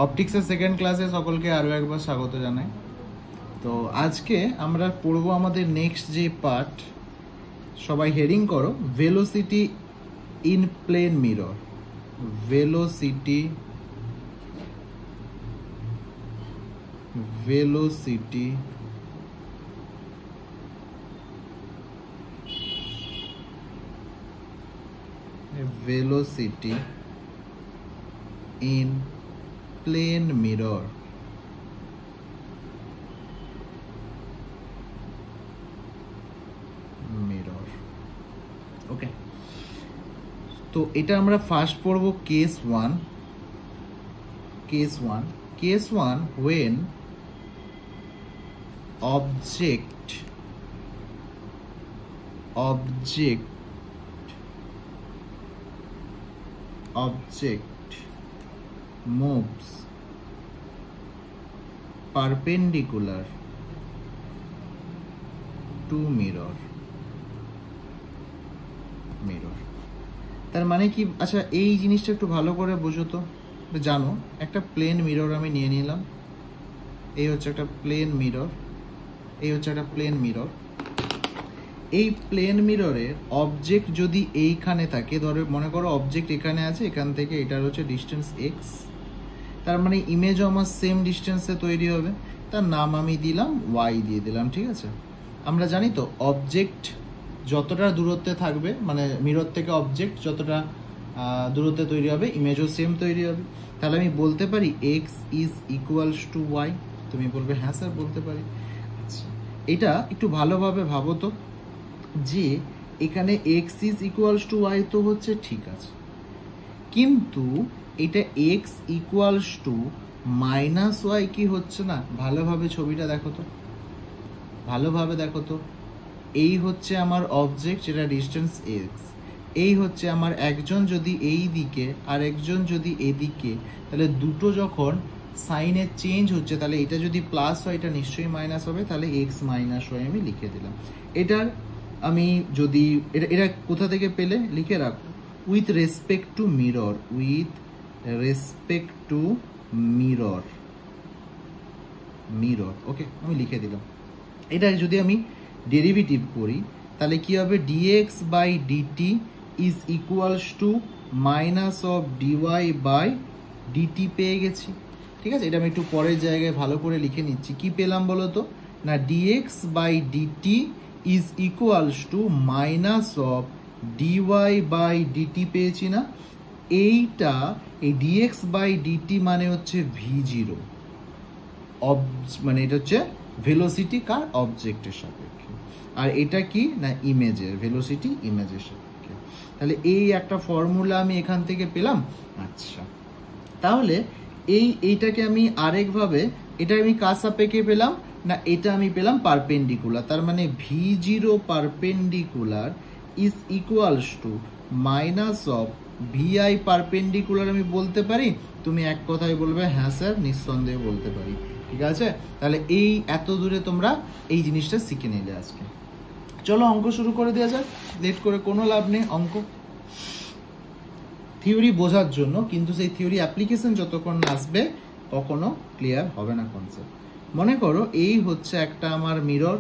অপটিক্সের second ক্লাসে সকলকে আরও একবার স্বাগত জানাই। তো আজকে আমরা পড়ব আমাদের নেক্সট যে পার্ট, সবাই হেডিং করো, velocity in plane mirror. Velocity velocity velocity in plane mirror. Okay, তো এটা আমরা ফার্স্ট পড়ব case one. Case one when object moves perpendicular to mirror. তার মানে কি? আচ্ছা, এই জিনিসটা একটু ভালো করে বোঝো তো। জানো, একটা প্লেন মিরর আমি নিয়ে নিলাম, এই হচ্ছে একটা প্লেন মিরর, এই হচ্ছে একটা প্লেন মিরর। এই প্লেন মিররের অবজেক্ট যদি এইখানে থাকে, ধরো মনে করো অবজেক্ট এখানে আছে, এখান থেকে এটার হচ্ছে ডিস্টেন্স এক্স, তার মানে ইমেজও আমার সেম ডিস্টেন্সে তৈরি হবে। তার নাম আমি দিলাম ওয়াই দিয়ে দিলাম, ঠিক আছে? আমরা জানি তো অবজেক্ট যতটা দূরত্বে থাকবে, মানে মিরর থেকে অবজেক্ট যতটা দূরত্বে তৈরি হবে, ইমেজও সেম তৈরি হবে। তাহলে আমি বলতে পারি x is equals to y. তুমি বলবে হ্যাঁ স্যার বলতে পারি। আচ্ছা, এটা একটু ভালোভাবে ভাবো তো, যে এখানে x is equals to y তো হচ্ছে, ঠিক আছে, কিন্তু এটা x equals to minus y কি হচ্ছে না? ভালোভাবে ছবিটা দেখো তো, ভালোভাবে দেখো তো। এই হচ্ছে আমার অবজেক্ট, যেটা ডিস্টেন্স এক্স। এই হচ্ছে আমার একজন যদি এই দিকে আর একজন যদি এদিকে, তাহলে দুটো যখন সাইনের চেঞ্জ হচ্ছে, তাহলে এটা যদি প্লাস হয় এটা নিশ্চয়ই মাইনাস হবে, তাহলে এক্স মাইনাস ওয়াই আমি লিখে দিলাম। এটার আমি যদি এটা কোথা থেকে পেলে লিখে রাখো, with respect to mirror, with respect to mirror. Okay, আমি লিখে দিলাম। এটা যদি আমি ডেরিভেটিভ করি তাহলে কি হবে? Dx by dt is equals to minus of dy by dt পেয়ে গেছি, ঠিক আছে? এটা আমি একটু পরের জায়গায় ভালো করে লিখে নিচ্ছি। কি পেলাম বলো তো? না, dx by dt is equals to minus of dy by dt পেয়েছি না? এইটা, এই ডিএক্স বাই ডিটি মানে হচ্ছে ভি0, মানে এটা হচ্ছে ভেলোসিটি কার? অবজেক্টের সাপেক্ষে। আর এটা কি না? ইমেজের ভেলোসিটি, ইমেজের সাপেক্ষে। তাহলে এই একটা ফর্মুলা আমি এখান থেকে পেলাম। আচ্ছা, তাহলে এইটাকে আমি আরেকভাবে, এটা আমি কার সাপেক্ষে পেলাম? না, এটা আমি পেলাম পারপেন্ডিকুলার। তার মানে V perpendicular is equals to minus of V I perpendicular. আমি বলতে পারি? তুমি এক কথায় বলবে হ্যাঁ স্যার, নিঃসন্দেহে বলতে পারি, ঠিক আছে? তাহলে এই এত দূরে তোমরা এই জিনিসটা শিখে নিলে আজকে। চলো অঙ্ক শুরু করে দেওয়া যাক, লেট করে কোনো লাভ নেই। অঙ্ক থিওরি বোঝার জন্য, কিন্তু সেই থিওরি অ্যাপ্লিকেশন যতক্ষণ না আসবে কখনো ক্লিয়ার হবে না কনসেপ্ট। মনে করো এই হচ্ছে একটা আমার মিরর,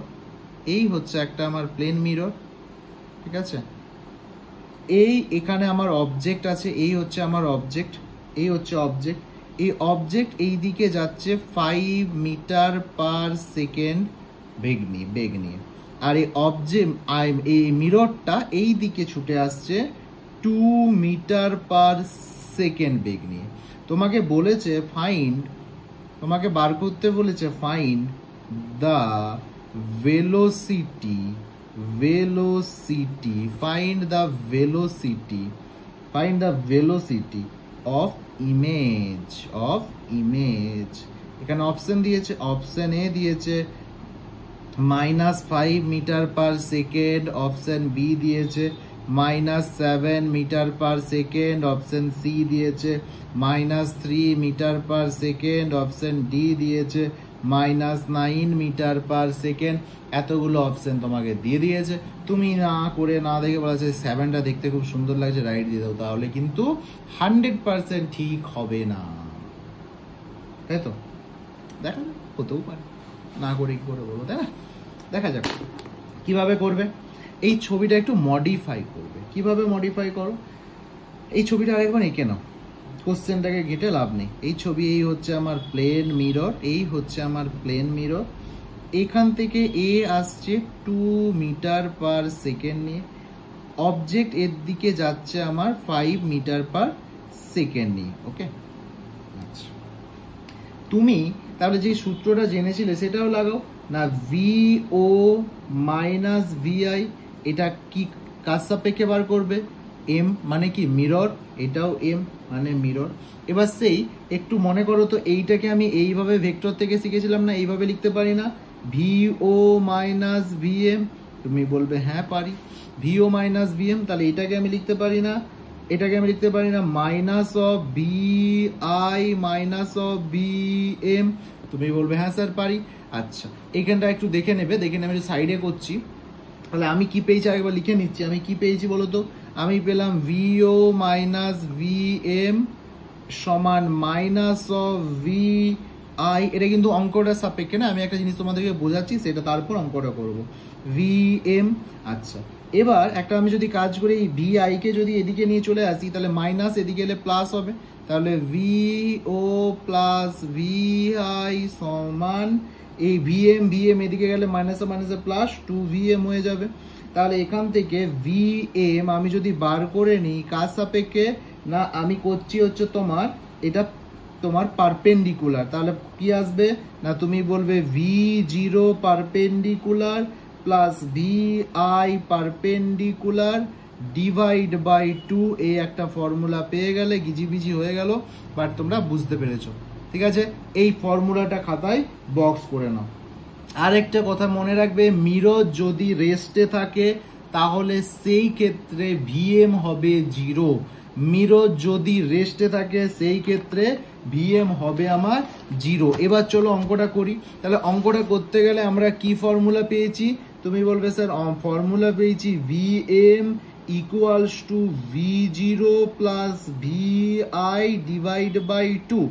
এই হচ্ছে একটা আমার প্লেন মিরর, ঠিক আছে? এই এখানে আমার অবজেক্ট আছে, এই হচ্ছে আমার অবজেক্ট, এই হচ্ছে অবজেক্ট। এই অবজেক্ট এই দিকে যাচ্ছে 5 মিটার পার সেকেন্ড বেগ নিয়ে, আর এই অবজেক্ট, এই মিররটা এই দিকে ছুটে আসছে 2 মিটার পার সেকেন্ড বেগ নিয়ে। তোমাকে বলেছে ফাইন্ড, তোমাকে বার করতে বলেছে find the velocity, find the velocity of image, এখানে অপশন দিয়েছে, অপশন এ দিয়েছে -5 metre per second, option B দিয়েছে -7 metre per second, option C দিয়েছে -3 metre per second, option D দিয়েছে -9 মিটার পার সেকেন্ড। এতগুলো অপশন তোমাকে দিয়ে দিয়েছে, তুমি না করে না দেখে বলা যায় 7টা দেখতে খুব সুন্দর লাগছে, রাইট দিয়ে দাও, তাহলে কিন্তু 100% ঠিক হবে না। তাই তো? দেখা যাক, হতেও পারে, না করে কি করে বলবো, তাই না? দেখা যাক কিভাবে করবে। এই ছবিটা একটু মডিফাই করবে। কিভাবে মডিফাই করো, এই ছবিটা আরেকবার এঁকে নাও, কোশ্চেনটাকে ঘেটে লাভ নেই। এই ছবি, এই হচ্ছে আমার প্লেন মিরর, এই হচ্ছে আমার প্লেন মিরর। এখান থেকে এ আসছে 2 মিটার পার সেকেন্ড নিয়ে, অবজেক্ট এর দিকে যাচ্ছে আমার 5 মিটার পার সেকেন্ড নিয়ে। ওকে, আচ্ছা, তুমি তাহলে যে সূত্রটা জেনেছিলে সেটাও লাগাও না, ভিও মাইনাস ভিআই, এটা কি কার সাপেক্ষে বার করবে? এম মানে কি মিরর, এটাও এম মানে মিরর। এবার সেই একটু মনে করো তো, এইটাকে আমি এইভাবে ভেক্টর থেকে শিখেছিলাম না, এইভাবে লিখতে পারি না, ভিও মাইনাস ভিএম? তুমি বলবে হ্যাঁ পারি, ভিও মাইনাস ভিএম। তাহলে এটাকে আমি লিখতে পারি না, এটাকে আমি লিখতে পারি না minus of B I minus of B M? তুমি বলবে হ্যাঁ স্যার পারি। আচ্ছা, এখানটা একটু দেখে নেবে, দেখে নেবে, আমি সাইডে করছি। তাহলে আমি কি পেয়েছি আরেকবার লিখে নিচ্ছি, আমি কি পেয়েছি বলো তো? আমি পেলাম ভিও মাইনাস ভি এম সমান মাইনাস অফ ভি আই। এটা কিন্তু অঙ্কটার সাপেক্ষে না, আমি একটা জিনিস তোমাদেরকে বোঝাচ্ছি, সেটা তারপর অঙ্কটা করবো। V m. আচ্ছা, এবার একটা আমি যদি কাজ করি, এই ভি আই কে যদি এদিকে নিয়ে চলে আসি, তাহলে মাইনাস, এদিকে এলে প্লাস হবে। তাহলে v o plus v i সমান এই ভিএম, ভিএম এদিকে গেলে মাইনাসে মাইনাসে প্লাস 2 হয়ে যাবে। তাহলে এখান থেকে ভিএম আমি যদি বার করে নিই কার সাপেক্ষে, না আমি করছি হচ্ছে তোমার এটা তোমার পারপেন্ডিকুলার, তাহলে কি আসবে না, তুমি বলবে v zero perpendicular plus v i perpendicular divide by 2, এই একটা ফর্মুলা পেয়ে গেলে, গিজিবিজি হয়ে গেল, বাট তোমরা বুঝতে পেরেছো। ঠিক আছে, এই ফর্মুলাটা খাতায় বক্স করে নাও। আরেকটা কথা মনে রাখবে, মিরর যদি রেস্টে থাকে তাহলে সেই ক্ষেত্রে ভিএম হবে 0। মিরর যদি রেস্টে থাকে সেই ক্ষেত্রে ভিএম হবে আমার 0। এবার চলো অঙ্কটা করি। তাহলে অঙ্কটা করতে গেলে আমরা কি ফর্মুলা পেয়েছি? তুমি বলবে স্যার ফর্মুলা পেয়েছি vm equals to v zero plus v i divide by 2।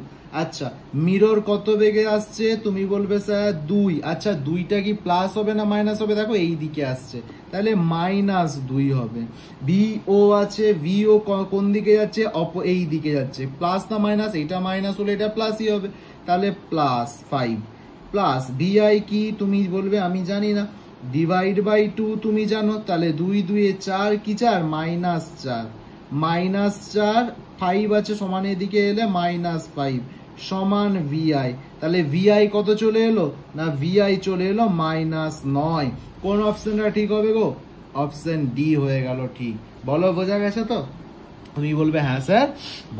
আচ্ছা, মিরর কত বেগে আসছে? তুমি বলবে স্যার 2। আচ্ছা, 2টা কি প্লাস হবে না মাইনাস হবে? দেখো এই দিকে আসছে, তাহলে -2 হবে। ভিও আছে, ভিও কোন দিকে যাচ্ছে? এই দিকে যাচ্ছে। প্লাস না মাইনাস? এটা মাইনাস হলে এটা প্লাসই হবে, তাহলে +5 প্লাস ভিআই কি তুমি বলবে আমি জানি না, ডিভাইড বাই 2 তুমি জানো, তাহলে 2 2 4 কি 4 -4, -4 5 আছে সমান এদিকে এলে -5 সমান ভিআই। তাহলে ভিআই কত চলে এলো? না ভিআই চলে এলো -9। কোন অপশনটা ঠিক হবে গো? অপশন ডি হয়ে গেল ঠিক। বলো বোঝা গেছে তো? তুমি বলবে হ্যাঁ স্যার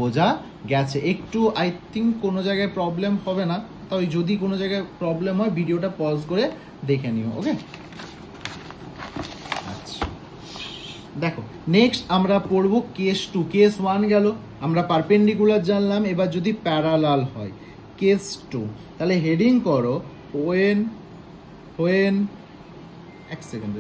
বোঝা গেছে। একটু আই থিঙ্ক কোনো জায়গায় প্রবলেম হবে না, তাই যদি কোনো জায়গায় প্রবলেম হয় ভিডিওটা পজ করে দেখে নিও। ওকে, আচ্ছা দেখো নেক্সট আমরা পড়বো কেস 2। কেস 1 গেল, আমরা পারপেন্ডিকুলার জানলাম, এবার যদি প্যারালাল হয় কেস 2। তাহলে হেডিং করো ওয়েন এক সেকেন্ড